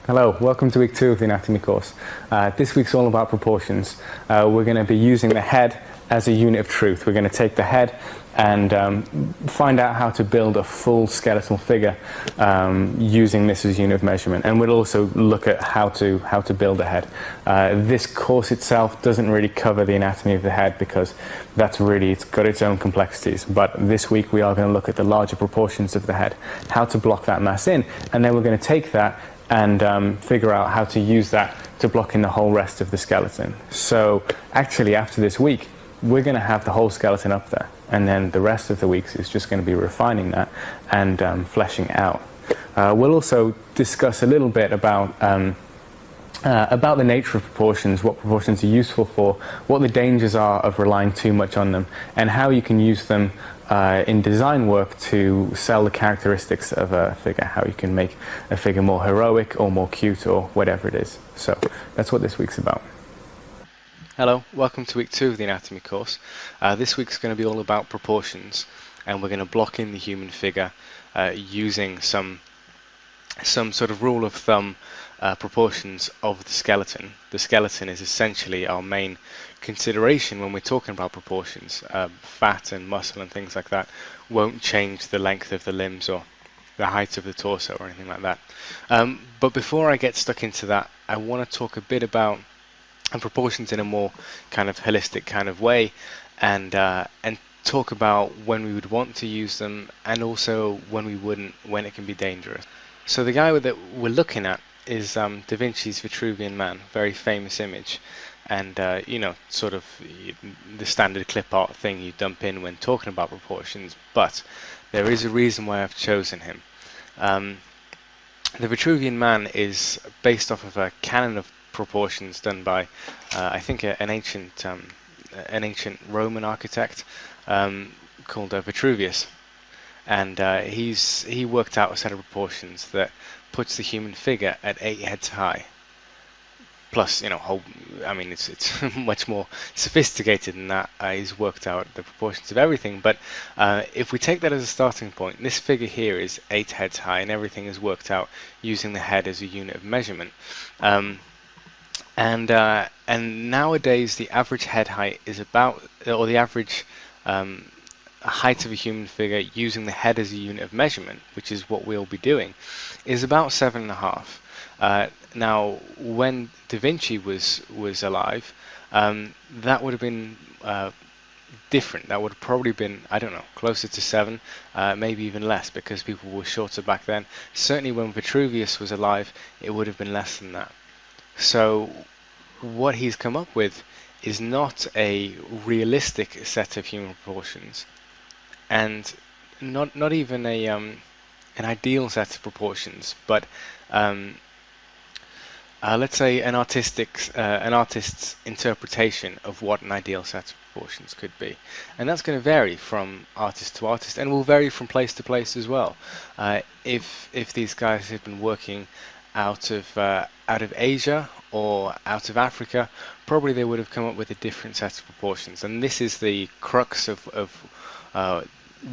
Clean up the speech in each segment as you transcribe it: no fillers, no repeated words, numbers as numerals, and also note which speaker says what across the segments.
Speaker 1: Hello, welcome to week 2 of the anatomy course. This week's all about proportions. We're going to be using the head as a unit of truth. We're going to take the head and find out how to build a full skeletal figure using this as a unit of measurement. And we'll also look at how to build a head. This course itself doesn't really cover the anatomy of the head because it's got its own complexities. But this week we are going to look at the larger proportions of the head, how to block that mass in, and then we're going to take that and figure out how to use that to block in the whole rest of the skeleton. So actually after this week, we're going to have the whole skeleton up there, and then the rest of the weeks is just going to be refining that and fleshing it out. We'll also discuss a little bit about the nature of proportions, what proportions are useful for, what the dangers are of relying too much on them, and how you can use them in design work to sell the characteristics of a figure, how you can make a figure more heroic or more cute or whatever it is. So that's what this week's about.
Speaker 2: Hello, welcome to week 2 of the anatomy course. This week's going to be all about proportions, and we're going to block in the human figure using some sort of rule of thumb proportions of the skeleton. The skeleton is essentially our main consideration when we're talking about proportions. Fat and muscle and things like that won't change the length of the limbs or the height of the torso or anything like that. But before I get stuck into that, I want to talk a bit about proportions in a more kind of holistic kind of way, and talk about when we would want to use them and also when we wouldn't, when it can be dangerous. So the guy that we're looking at is Da Vinci's Vitruvian Man, very famous image, and sort of the standard clip art thing you dump in when talking about proportions, but there is a reason why I've chosen him. The Vitruvian Man is based off of a canon of proportions done by I think an ancient Roman architect called Vitruvius, and he worked out a set of proportions that puts the human figure at 8 heads high. Plus, it's much more sophisticated than that. He's worked out the proportions of everything, but if we take that as a starting point, this figure here is 8 heads high, and everything is worked out using the head as a unit of measurement. And nowadays the average head height is about, or the average height of a human figure using the head as a unit of measurement, which is what we'll be doing, is about 7.5. Now, when Da Vinci was alive, that would have been different. That would have probably been, I don't know, closer to 7, maybe even less, because people were shorter back then. Certainly when Vitruvius was alive, it would have been less than that. So what he's come up with is not a realistic set of human proportions, and not even an ideal set of proportions, but let's say an artist's interpretation of what an ideal set of proportions could be, and that's going to vary from artist to artist, and will vary from place to place as well. If these guys have been working out of Asia or out of Africa, probably they would have come up with a different set of proportions. And this is the crux of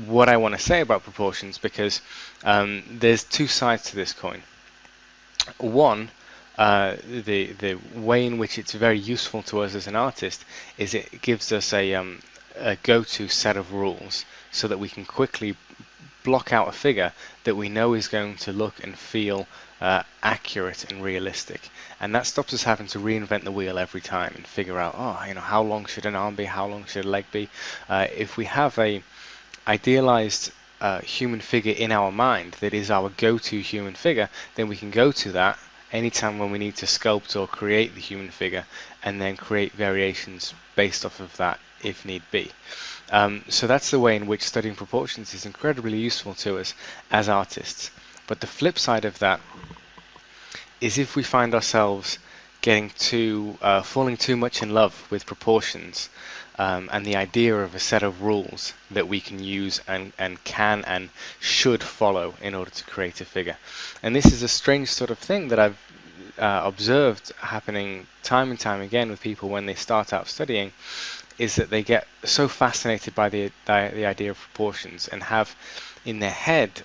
Speaker 2: what I want to say about proportions, because there's two sides to this coin. One, the way in which it's very useful to us as an artist is it gives us a go-to set of rules so that we can quickly block out a figure that we know is going to look and feel accurate and realistic, and that stops us having to reinvent the wheel every time and figure out, how long should an arm be, how long should a leg be. If we have a idealized human figure in our mind that is our go-to human figure, then we can go to that anytime when we need to sculpt or create the human figure, and then create variations based off of that if need be. So that's the way in which studying proportions is incredibly useful to us as artists. But the flip side of that is if we find ourselves getting falling too much in love with proportions and the idea of a set of rules that we can use and can and should follow in order to create a figure. And this is a strange sort of thing that I've observed happening time and time again with people when they start out studying, is that they get so fascinated by the idea of proportions and have in their head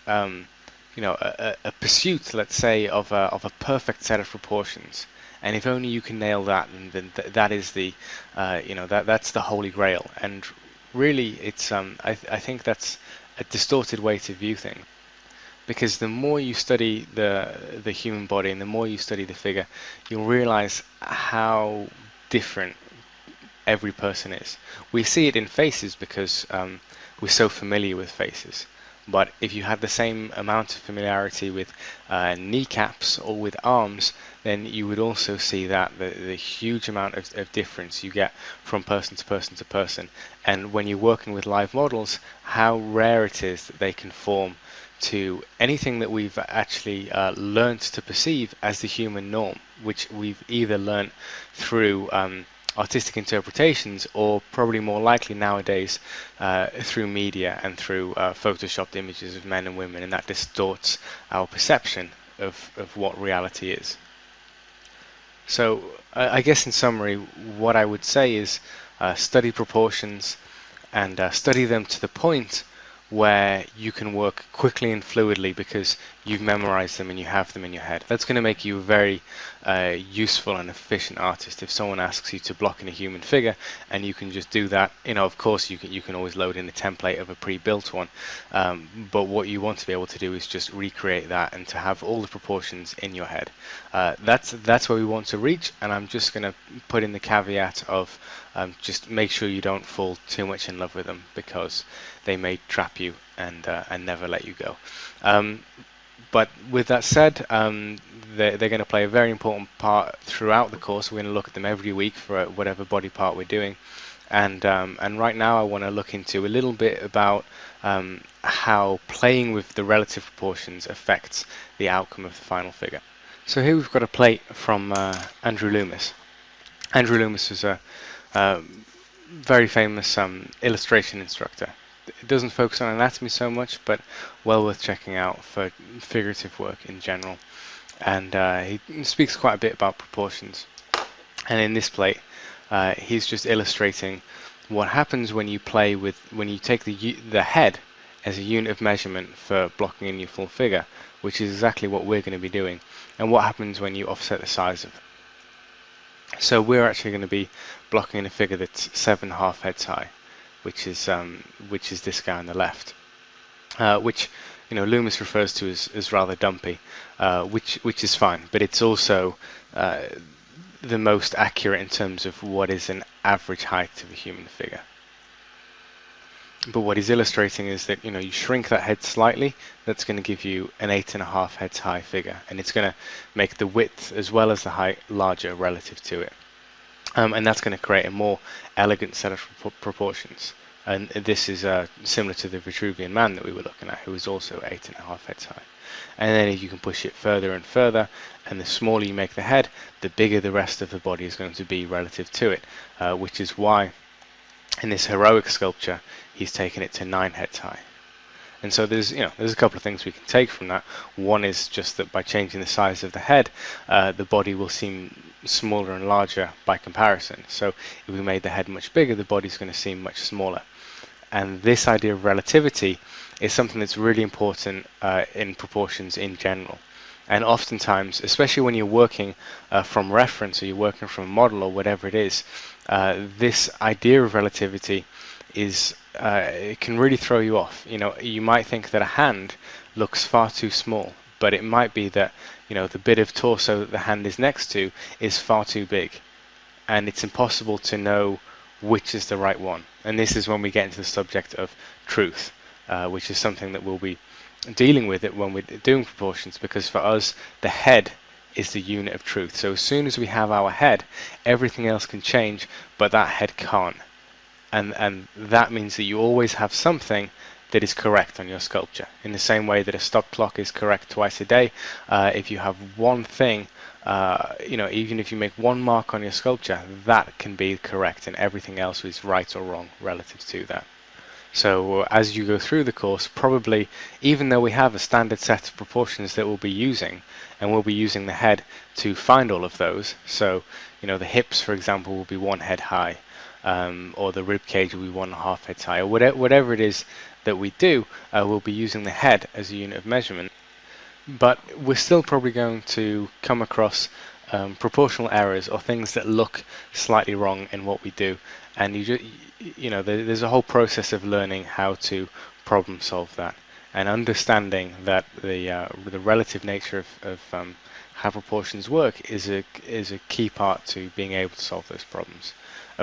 Speaker 2: a pursuit, let's say, of a perfect set of proportions. And if only you can nail that, then that is the, that's the holy grail. And really, it's I think that's a distorted way to view things, because the more you study the human body and the more you study the figure, you'll realize how different every person is. We see it in faces because we're so familiar with faces. But if you had the same amount of familiarity with kneecaps or with arms, then you would also see that the huge amount of difference you get from person to person to person. And when you're working with live models, how rare it is that they conform to anything that we've actually learned to perceive as the human norm, which we've either learnt through artistic interpretations, or probably more likely nowadays through media and through photoshopped images of men and women, and that distorts our perception of what reality is. So I guess in summary, what I would say is study proportions, and study them to the point where you can work quickly and fluidly because you've memorized them and you have them in your head. That's going to make you a very useful and efficient artist. If someone asks you to block in a human figure and you can just do that, of course you can always load in a template of a pre-built one, but what you want to be able to do is just recreate that and to have all the proportions in your head. That's where we want to reach, and I'm just going to put in the caveat of just make sure you don't fall too much in love with them, because they may trap you and never let you go. But with that said, they're going to play a very important part throughout the course. We're going to look at them every week for whatever body part we're doing. And right now I want to look into a little bit about how playing with the relative proportions affects the outcome of the final figure. So here we've got a plate from Andrew Loomis. Andrew Loomis was a very famous illustration instructor. It doesn't focus on anatomy so much, but well worth checking out for figurative work in general. And he speaks quite a bit about proportions. And in this plate, he's just illustrating what happens when you take the head as a unit of measurement for blocking in your full figure, which is exactly what we're going to be doing, and what happens when you offset the size of it. So we're actually going to be blocking in a figure that's 7.5 heads high, which is this guy on the left, which Loomis refers to as rather dumpy, which is fine, but it's also the most accurate in terms of what is an average height of a human figure. But what he's illustrating is that you shrink that head slightly, that's going to give you an 8.5 heads high figure, and it's going to make the width as well as the height larger relative to it. And that's going to create a more elegant set of proportions. And this is similar to the Vitruvian Man that we were looking at, who was also 8.5 heads high. And then if you can push it further and further, and the smaller you make the head, the bigger the rest of the body is going to be relative to it, which is why in this heroic sculpture he's taken it to 9 heads high. And so there's a couple of things we can take from that. One is just that by changing the size of the head, the body will seem smaller and larger by comparison. So if we made the head much bigger, the body's going to seem much smaller. And this idea of relativity is something that's really important in proportions in general. And oftentimes, especially when you're working from reference, or you're working from a model or whatever it is, this idea of relativity is it can really throw you off. You might think that a hand looks far too small, but it might be that the bit of torso that the hand is next to is far too big, and it's impossible to know which is the right one. And this is when we get into the subject of truth, which is something that we'll be dealing with it when we're doing proportions, because for us the head is the unit of truth. So as soon as we have our head, everything else can change, but that head can't. And that means that you always have something that is correct on your sculpture. In the same way that a stop clock is correct twice a day, if you have one thing, even if you make one mark on your sculpture, that can be correct, and everything else is right or wrong relative to that. So as you go through the course, probably, even though we have a standard set of proportions that we'll be using, and we'll be using the head to find all of those, so the hips, for example, will be 1 head high, or the rib cage will be 1.5 heads high, or whatever it is that we do, we'll be using the head as a unit of measurement. but we're still probably going to come across proportional errors or things that look slightly wrong in what we do, and there's a whole process of learning how to problem solve that and understanding that the relative nature of how proportions work is a key part to being able to solve those problems.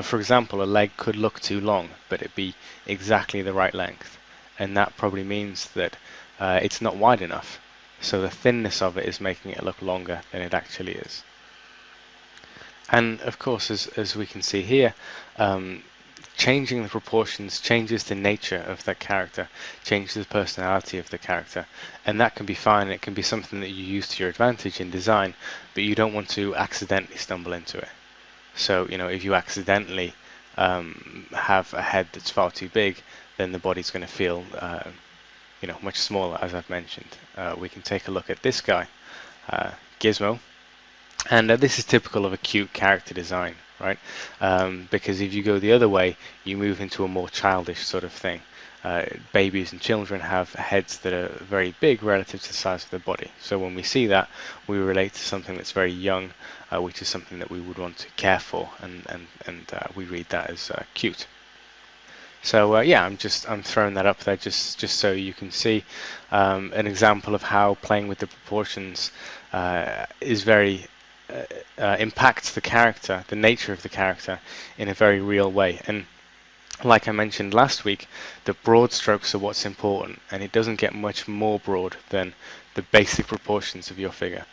Speaker 2: For example, a leg could look too long, but it be exactly the right length, and that probably means that it's not wide enough. So the thinness of it is making it look longer than it actually is. And of course, as we can see here, changing the proportions changes the nature of that character, changes the personality of the character, and that can be fine. It can be something that you use to your advantage in design, but you don't want to accidentally stumble into it. So, if you accidentally have a head that's far too big, then the body's going to feel much smaller, as I've mentioned. We can take a look at this guy, Gizmo, and this is typical of a cute character design, right? Because if you go the other way, you move into a more childish sort of thing. Babies and children have heads that are very big relative to the size of their body. So when we see that, we relate to something that's very young, which is something that we would want to care for, and we read that as cute. So yeah, I'm throwing that up there just so you can see an example of how playing with the proportions is very impacts the character, the nature of the character, in a very real way. And like I mentioned last week, the broad strokes are what's important, and it doesn't get much more broad than the basic proportions of your figure.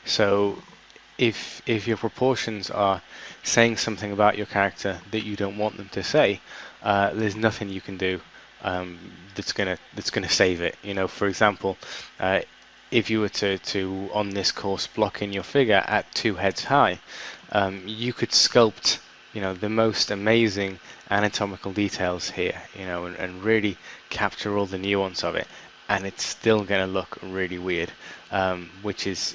Speaker 2: So if your proportions are saying something about your character that you don't want them to say, there's nothing you can do that's gonna save it. For example, if you were to on this course block in your figure at 2 heads high, you could sculpt the most amazing anatomical details here, and really capture all the nuance of it, and it's still going to look really weird, which is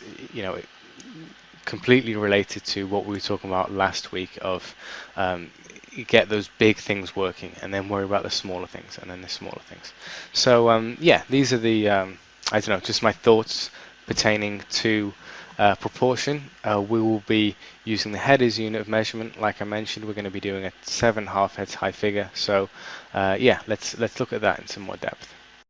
Speaker 2: completely related to what we were talking about last week of you get those big things working and then worry about the smaller things and then the smaller things. So yeah, these are the I don't know, just my thoughts pertaining to proportion. We will be using the head as unit of measurement. Like I mentioned, we're going to be doing a 7 half heads high figure. So yeah, let's look at that in some more depth.